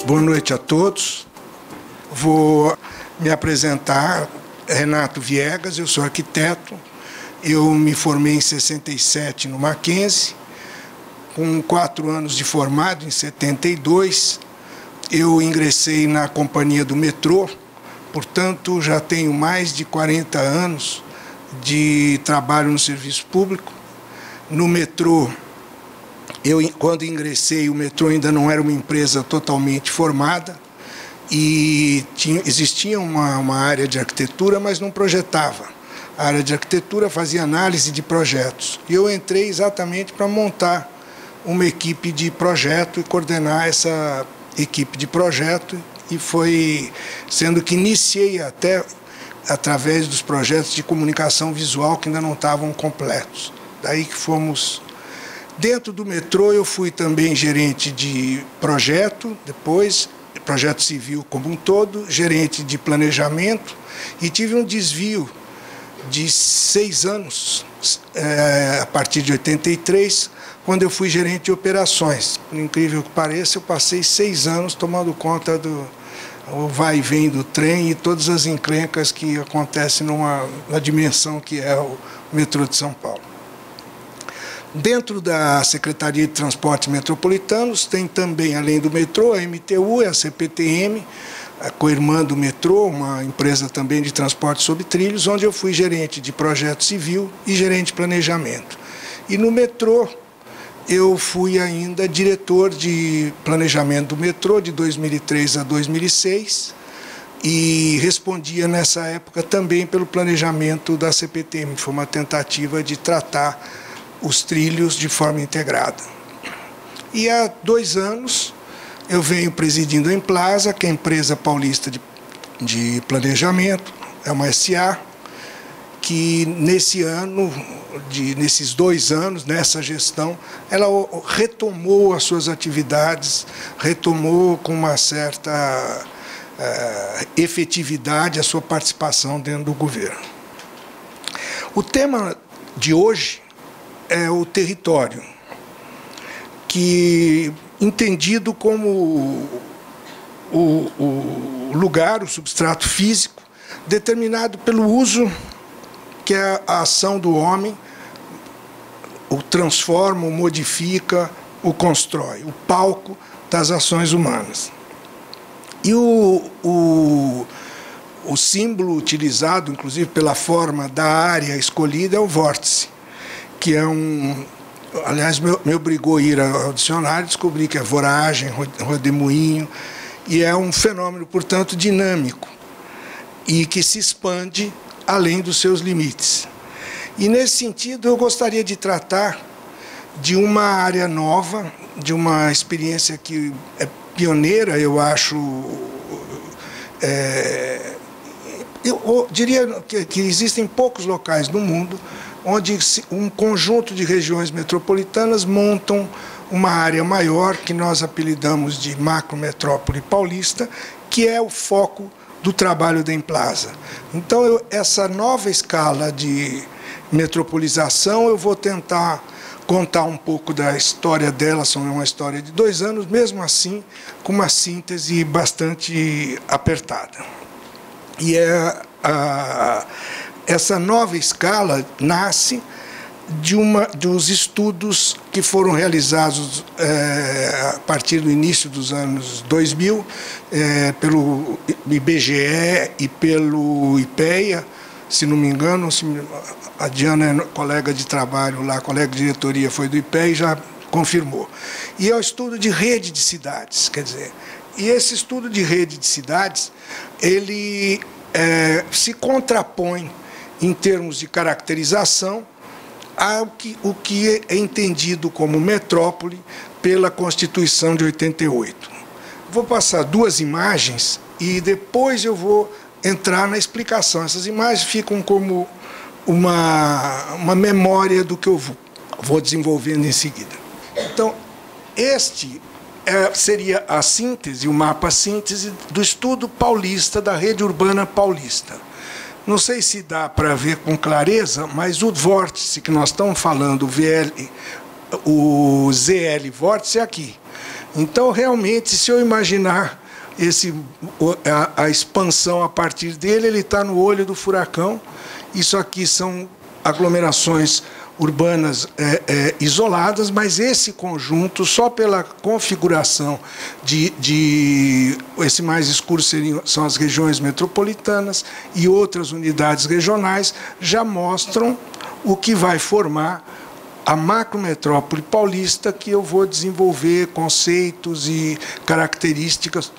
Boa noite a todos. Vou me apresentar, Renato Viegas, eu sou arquiteto. Eu me formei em 67 no Mackenzie, com 4 anos de formado, em 72. Eu ingressei na companhia do metrô, portanto, já tenho mais de 40 anos de trabalho no serviço público. No metrô, quando ingressei, o metrô ainda não era uma empresa totalmente formada e existia uma área de arquitetura, mas não projetava. A área de arquitetura fazia análise de projetos. E eu entrei exatamente para montar uma equipe de projeto e coordenar essa equipe de projeto, e foi sendo que iniciei até através dos projetos de comunicação visual que ainda não estavam completos. Daí que fomos... Dentro do metrô eu fui também gerente de projeto, depois projeto civil como um todo, gerente de planejamento, e tive um desvio de 6 anos, a partir de 83, quando eu fui gerente de operações. Por incrível que pareça, eu passei 6 anos tomando conta do vai e vem do trem e todas as encrencas que acontecem na dimensão que é o metrô de São Paulo. Dentro da Secretaria de Transportes Metropolitanos tem também, além do metrô, a MTU e a CPTM, a co-irmã do metrô, uma empresa também de transporte sobre trilhos, onde eu fui gerente de projeto civil e gerente de planejamento. E no metrô, eu fui ainda diretor de planejamento do metrô de 2003 a 2006 e respondia nessa época também pelo planejamento da CPTM. Foi uma tentativa de tratar os trilhos de forma integrada. E há 2 anos eu venho presidindo a Emplaza, que é a empresa paulista de planejamento, é uma SA, que nesses 2 anos, nessa gestão, ela retomou as suas atividades, retomou com uma certa efetividade a sua participação dentro do governo. O tema de hoje é o território, que entendido como o lugar, o substrato físico, determinado pelo uso que é a ação do homem o transforma, o modifica, o constrói, o palco das ações humanas. E o símbolo utilizado, inclusive pela forma da área escolhida, é o vórtice, que é aliás, me obrigou a ir ao dicionário, descobri que é voragem, rodemoinho, e é um fenômeno, portanto, dinâmico, e que se expande além dos seus limites. E, nesse sentido, eu gostaria de tratar de uma área nova, de uma experiência que é pioneira, eu acho. Eu diria que existem poucos locais no mundo onde um conjunto de regiões metropolitanas montam uma área maior, que nós apelidamos de macrometrópole paulista, que é o foco do trabalho da Emplaza. Então, essa nova escala de metropolização, eu vou tentar contar um pouco da história dela, é uma história de 2 anos, mesmo assim, com uma síntese bastante apertada. E essa nova escala nasce dos estudos que foram realizados a partir do início dos anos 2000, pelo IBGE e pelo IPEA, se não me engano. A Diana é colega de trabalho lá, colega de diretoria, foi do IPEA e já confirmou. E é o estudo de rede de cidades, quer dizer, e esse estudo de rede de cidades, ele se contrapõe em termos de caracterização ao que é entendido como metrópole pela Constituição de 88. Vou passar 2 imagens e depois eu vou entrar na explicação. Essas imagens ficam como uma memória do que eu vou desenvolvendo em seguida. Então, este seria a síntese, o mapa síntese do estudo paulista, da rede urbana paulista. Não sei se dá para ver com clareza, mas o vórtice que nós estamos falando, o ZL vórtice, é aqui. Então, realmente, se eu imaginar a expansão a partir dele, ele está no olho do furacão. Isso aqui são aglomerações urbanas isoladas, mas esse conjunto, só pela configuração esse mais escuro são as regiões metropolitanas e outras unidades regionais, já mostram o que vai formar a macrometrópole paulista, que eu vou desenvolver conceitos e características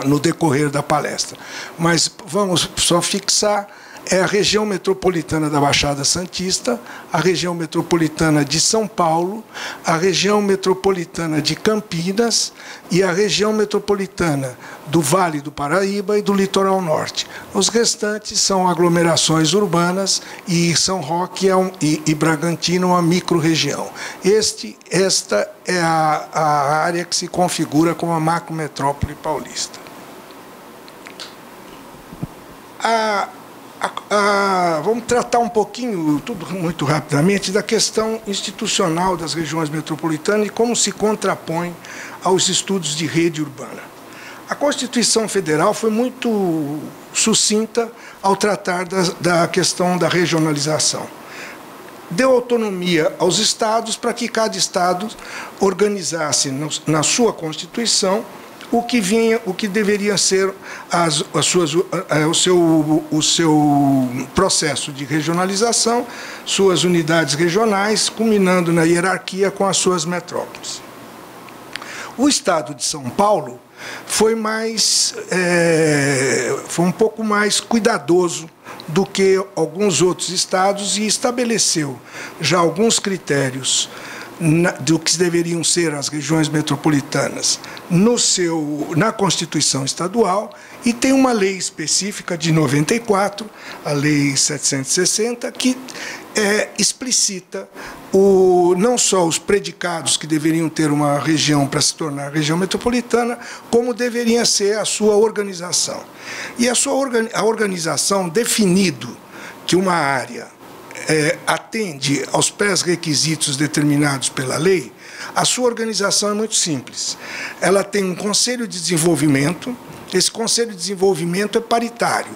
no decorrer da palestra. Mas vamos só fixar: é a região metropolitana da Baixada Santista, a região metropolitana de São Paulo, a região metropolitana de Campinas e a região metropolitana do Vale do Paraíba e do Litoral Norte. Os restantes são aglomerações urbanas e São Roque e Bragantino, uma microrregião. Esta é a área que se configura como a macrometrópole paulista. Vamos tratar um pouquinho, tudo muito rapidamente, da questão institucional das regiões metropolitanas e como se contrapõe aos estudos de rede urbana. A Constituição Federal foi muito sucinta ao tratar da questão da regionalização. Deu autonomia aos estados para que cada estado organizasse na sua Constituição o que deveria ser o seu processo de regionalização, suas unidades regionais, culminando na hierarquia com as suas metrópoles. O Estado de São Paulo foi um pouco mais cuidadoso do que alguns outros estados e estabeleceu já alguns critérios do que deveriam ser as regiões metropolitanas na Constituição Estadual, e tem uma lei específica de 94, a Lei 760, que explicita não só os predicados que deveriam ter uma região para se tornar região metropolitana, como deveria ser a sua organização. E a organização, definido que uma área atende aos pré-requisitos determinados pela lei, a sua organização é muito simples. Ela tem um conselho de desenvolvimento, esse conselho de desenvolvimento é paritário.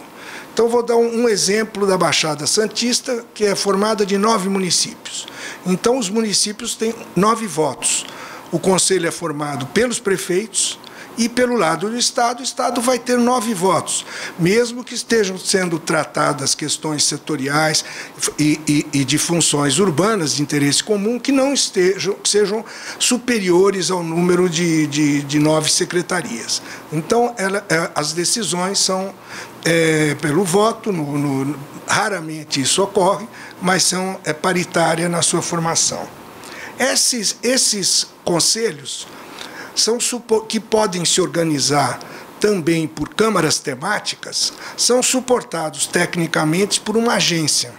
Então, vou dar um exemplo da Baixada Santista, que é formada de 9 municípios. Então, os municípios têm 9 votos. O conselho é formado pelos prefeitos, e, pelo lado do Estado, o Estado vai ter 9 votos, mesmo que estejam sendo tratadas questões setoriais e de funções urbanas de interesse comum que que sejam superiores ao número de 9 secretarias. Então, as decisões são pelo voto, raramente isso ocorre, mas é paritária na sua formação. Esses conselhos que podem se organizar também por câmaras temáticas, são suportados tecnicamente por uma agência.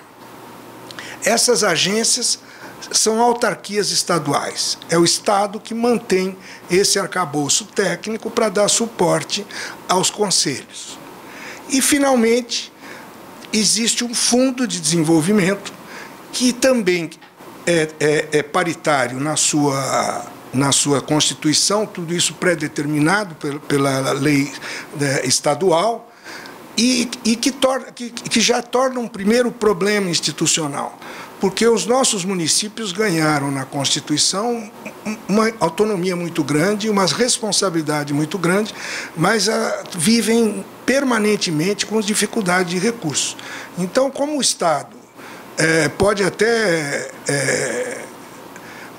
Essas agências são autarquias estaduais. É o Estado que mantém esse arcabouço técnico para dar suporte aos conselhos. E, finalmente, existe um fundo de desenvolvimento que também é paritário na sua Constituição, tudo isso pré-determinado pela lei estadual, e que já torna um primeiro problema institucional, porque os nossos municípios ganharam na Constituição uma autonomia muito grande, uma responsabilidade muito grande, mas vivem permanentemente com dificuldade de recursos. Então, como o Estado pode até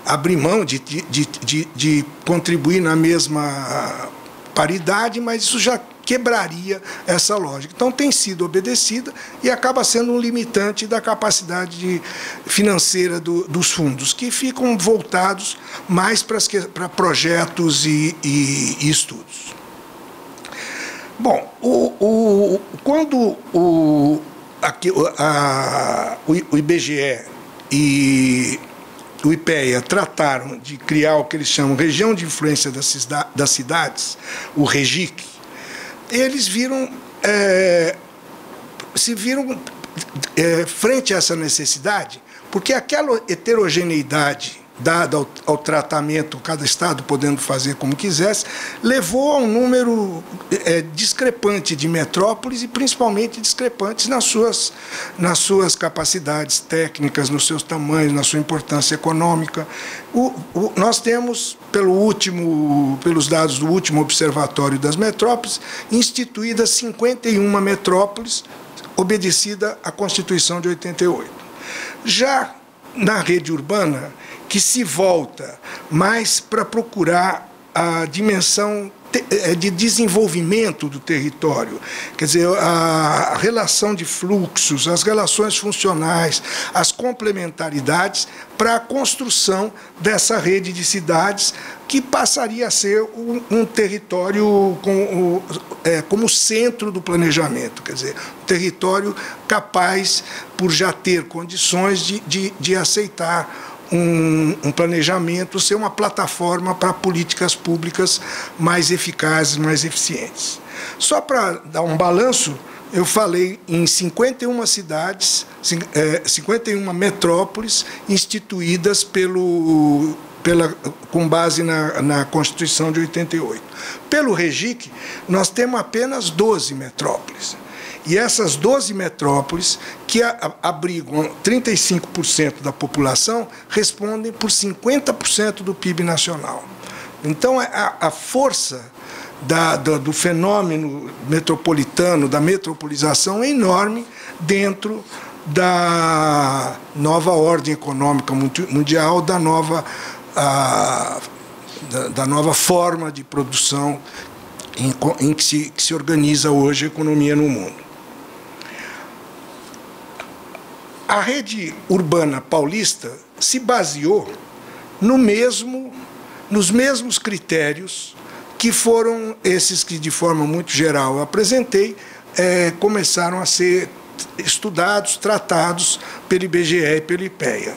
abrir mão de contribuir na mesma paridade, mas isso já quebraria essa lógica. Então, tem sido obedecida e acaba sendo um limitante da capacidade financeira dos fundos, que ficam voltados mais para projetos e estudos. Bom, quando o IBGE e o IPEA trataram de criar o que eles chamam de região de influência das cidades, o REGIC, eles se viram frente a essa necessidade, porque aquela heterogeneidade dado ao tratamento, cada estado podendo fazer como quisesse, levou a um número discrepante de metrópoles e principalmente discrepantes nas suas capacidades técnicas, nos seus tamanhos, na sua importância econômica. Nós temos, pelos dados do último Observatório das Metrópoles, instituídas 51 metrópoles, obedecida à Constituição de 88. Já na rede urbana, que se volta mais para procurar a dimensão de desenvolvimento do território, quer dizer, a relação de fluxos, as relações funcionais, as complementaridades para a construção dessa rede de que passaria a ser um território como centro do planejamento, quer dizer, um território capaz, por já ter condições de aceitar um planejamento, ser uma plataforma para políticas públicas mais eficazes, mais eficientes. Só para dar um balanço, eu falei em 51 cidades, 51 metrópoles instituídas com base na Constituição de 88. Pelo REGIC, nós temos apenas 12 metrópoles. E essas 12 metrópoles, que abrigam 35% da população, respondem por 50% do PIB nacional. Então, a força do fenômeno metropolitano, da metropolização, é enorme dentro da nova ordem econômica mundial, da nova forma de produção em que se organiza hoje a economia no mundo. A rede urbana paulista se baseou nos mesmos critérios que foram esses que, de forma muito geral, eu apresentei, começaram a ser estudados, tratados pelo IBGE e pelo IPEA.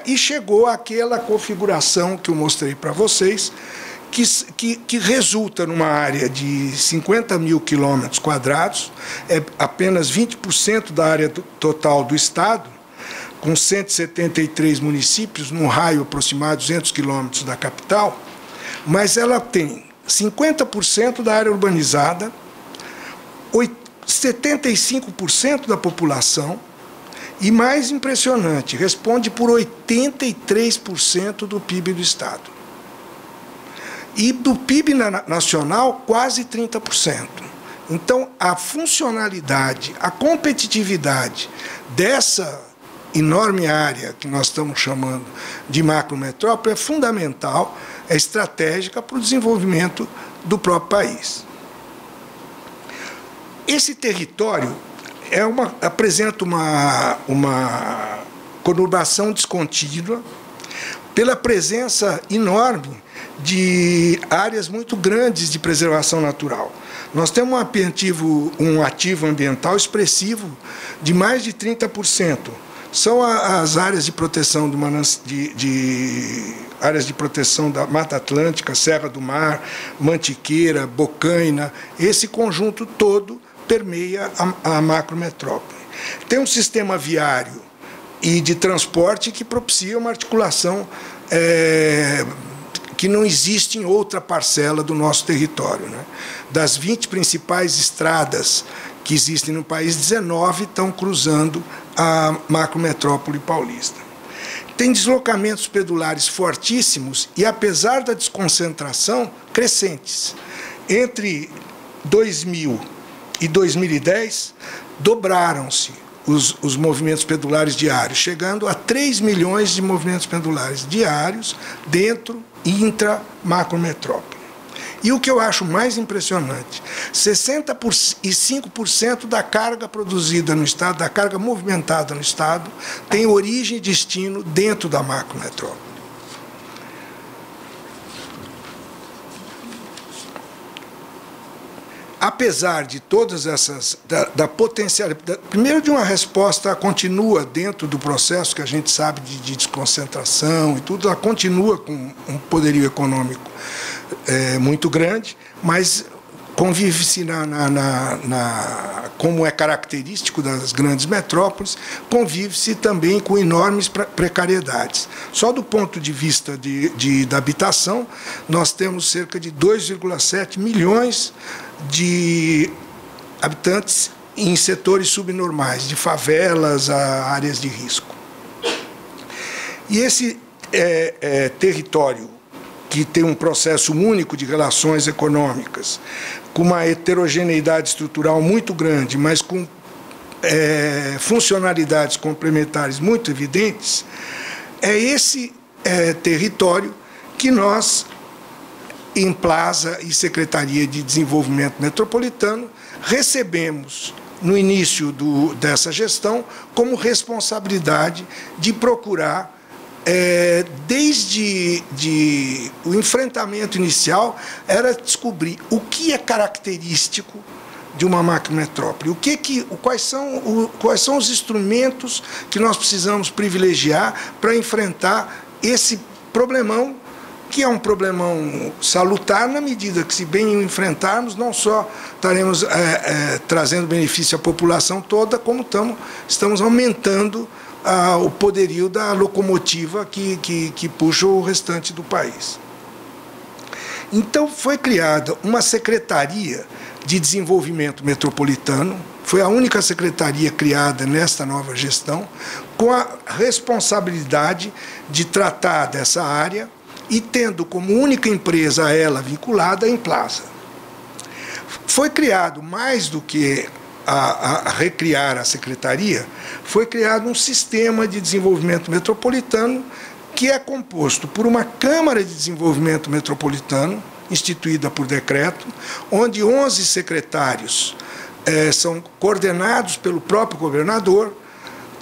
E chegou àquela configuração que eu mostrei para vocês, que resulta numa área de 50 mil quilômetros quadrados, apenas 20% da área total do Estado, com 173 municípios, num raio aproximado de 200 quilômetros da capital, mas ela tem 50% da área urbanizada, 75% da população, e, mais impressionante, responde por 83% do PIB do Estado. E do PIB nacional, quase 30%. Então, a funcionalidade, a competitividade dessa enorme área que nós estamos chamando de macrometrópole é fundamental, é estratégica para o desenvolvimento do próprio país. Esse território apresenta uma conurbação descontínua pela presença enorme de áreas muito grandes de preservação natural. Nós temos um ativo ambiental expressivo de mais de 30%. São as áreas de proteção áreas de proteção da Mata Atlântica, Serra do Mar, Mantiqueira, Bocaina. Esse conjunto todo permeia a macrometrópole. Tem um sistema viário e de transporte que propicia uma articulação que não existe em outra parcela do nosso território, né? Das 20 principais estradas que existem no país, 19 estão cruzando a macrometrópole paulista. Tem deslocamentos pedulares fortíssimos e, apesar da desconcentração, crescentes. Entre 2000 e 2010, dobraram-se os movimentos pendulares diários, chegando a 3 milhões de movimentos pendulares diários dentro e intra-macrometrópole. E o que eu acho mais impressionante, 65% da carga produzida no Estado, da carga movimentada no Estado, tem origem e destino dentro da macrometrópole. Apesar de todas essas, da potencialidade, primeiro de uma resposta contínua dentro do processo que a gente sabe de desconcentração e tudo, ela continua com um poderio econômico muito grande, mas convive-se, como é característico das grandes metrópoles, convive-se também com enormes precariedades. Só do ponto de vista da habitação, nós temos cerca de 2,7 milhões de habitantes em setores subnormais, de favelas a áreas de risco. E esse território, que tem um processo único de relações econômicas, com uma heterogeneidade estrutural muito grande, mas com funcionalidades complementares muito evidentes, é esse território que nós, em Plaza e Secretaria de Desenvolvimento Metropolitano, recebemos no início dessa gestão como responsabilidade de procurar, desde o enfrentamento inicial, era descobrir o que é característico de uma macrometrópole, quais são os instrumentos que nós precisamos privilegiar para enfrentar esse problemão, que é um problemão salutar, na medida que, se bem o enfrentarmos, não só estaremos trazendo benefício à população toda, como estamos aumentando o poderio da locomotiva que puxa o restante do país. Então, foi criada uma Secretaria de Desenvolvimento Metropolitano, foi a única secretaria criada nesta nova gestão, com a responsabilidade de tratar dessa área e tendo como única empresa a ela vinculada a Implaza. Foi criado, mais do que a recriar a secretaria, foi criado um sistema de desenvolvimento metropolitano que é composto por uma Câmara de Desenvolvimento Metropolitano, instituída por decreto, onde 11 secretários são coordenados pelo próprio governador,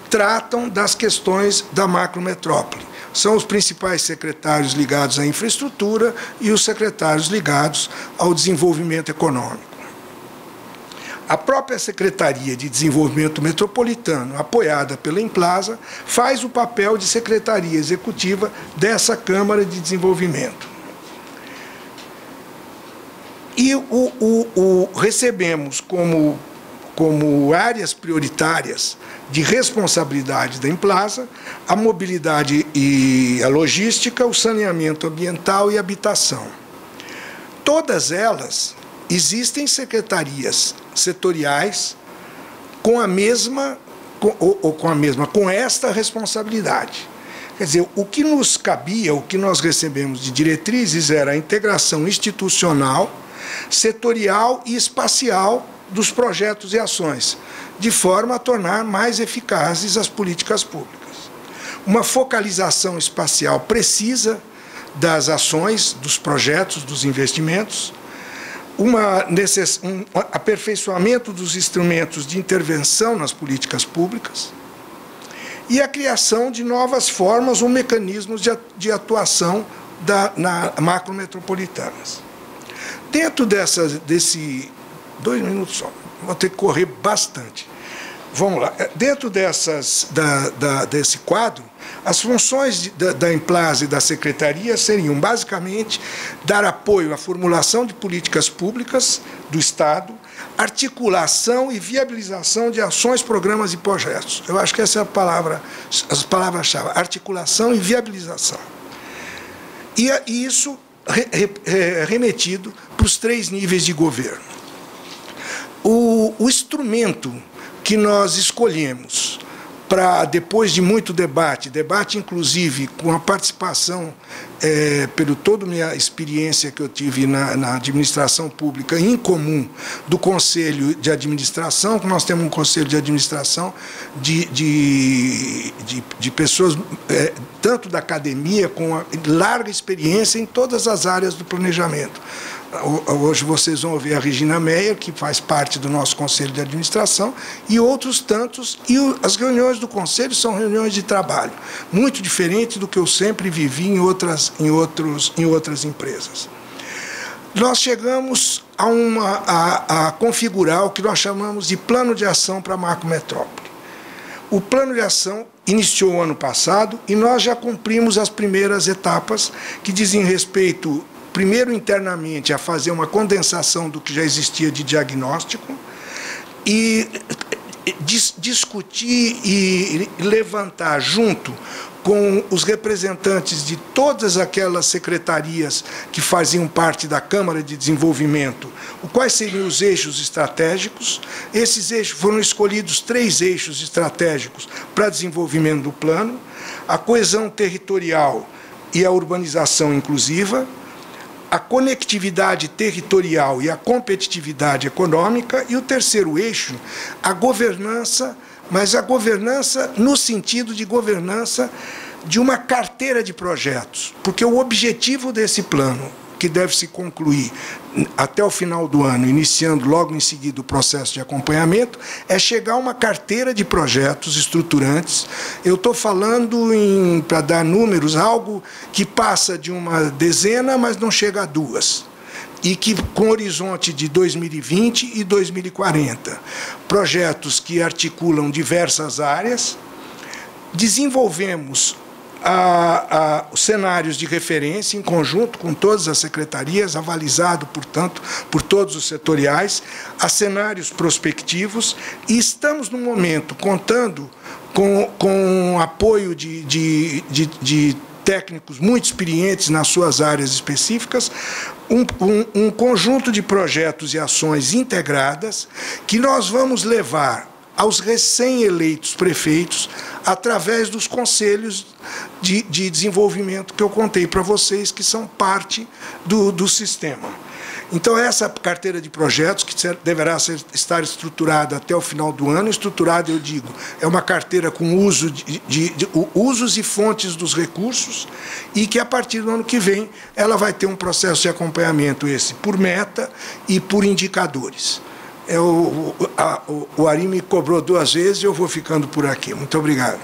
tratam das questões da macrometrópole. São os principais secretários ligados à infraestrutura e os secretários ligados ao desenvolvimento econômico. A própria Secretaria de Desenvolvimento Metropolitano, apoiada pela Implaza, faz o papel de secretaria executiva dessa Câmara de Desenvolvimento. E recebemos como áreas prioritárias de responsabilidade da Implaza a mobilidade e a logística, o saneamento ambiental e a habitação. Todas elas existem secretarias setoriais com esta responsabilidade. Quer dizer, o que nos cabia, o que nós recebemos de diretrizes era a integração institucional, setorial e espacial dos projetos e ações, de forma a tornar mais eficazes as políticas públicas. Uma focalização espacial precisa das ações, dos projetos, dos investimentos, um aperfeiçoamento dos instrumentos de intervenção nas políticas públicas e a criação de novas formas ou mecanismos de atuação na macrometropolitanas. Dentro desse 2 minutos só, vou ter que correr bastante. Vamos lá. Dentro desse quadro, as funções da Implaza e da Secretaria seriam, basicamente, dar apoio à formulação de políticas públicas do Estado, articulação e viabilização de ações, programas e projetos. Eu acho que essa é as palavras-chave, articulação e viabilização. E isso remetido para os 3 níveis de governo. O instrumento que nós escolhemos para, depois de muito debate inclusive com a participação, pelo toda a minha experiência que eu tive na administração pública, em comum do Conselho de Administração, que nós temos um Conselho de Administração de pessoas, tanto da academia, com larga experiência em todas as áreas do planejamento. Hoje vocês vão ouvir a Regina Meyer, que faz parte do nosso Conselho de Administração, e outros tantos. E as reuniões do Conselho são reuniões de trabalho, muito diferentes do que eu sempre vivi em outras empresas. Nós chegamos a configurar o que nós chamamos de plano de ação para a macrometrópole. O plano de ação iniciou o ano passado e nós já cumprimos as primeiras etapas que dizem respeito primeiro internamente a fazer uma condensação do que já existia de diagnóstico e discutir e levantar junto com os representantes de todas aquelas secretarias que faziam parte da Câmara de Desenvolvimento, quais seriam os eixos estratégicos. Esses eixos foram escolhidos 3 eixos estratégicos para desenvolvimento do plano: a coesão territorial e a urbanização inclusiva, a conectividade territorial e a competitividade econômica, e o terceiro eixo, a governança, mas a governança no sentido de governança de uma carteira de projetos, porque o objetivo desse plano, que deve se concluir até o final do ano, iniciando logo em seguida o processo de acompanhamento, é chegar a uma carteira de projetos estruturantes. Eu estou falando, para dar números, algo que passa de uma dezena, mas não chega a 2. E que com horizonte de 2020 e 2040. Projetos que articulam diversas áreas. Desenvolvemos os cenários de referência em conjunto com todas as secretarias, avalizado, portanto, por todos os setoriais, a cenários prospectivos, e estamos, no momento, contando com apoio de técnicos muito experientes nas suas áreas específicas, um conjunto de projetos e ações integradas que nós vamos levar aos recém-eleitos prefeitos através dos conselhos de desenvolvimento que eu contei para vocês, que são parte do sistema. Então, essa carteira de projetos, que deverá estar estruturada até o final do ano, estruturada, eu digo, é uma carteira com uso usos e fontes dos recursos, e que, a partir do ano que vem, ela vai ter um processo de acompanhamento, esse por meta e por indicadores. O Ari me cobrou 2 vezes e eu vou ficando por aqui. Muito obrigado.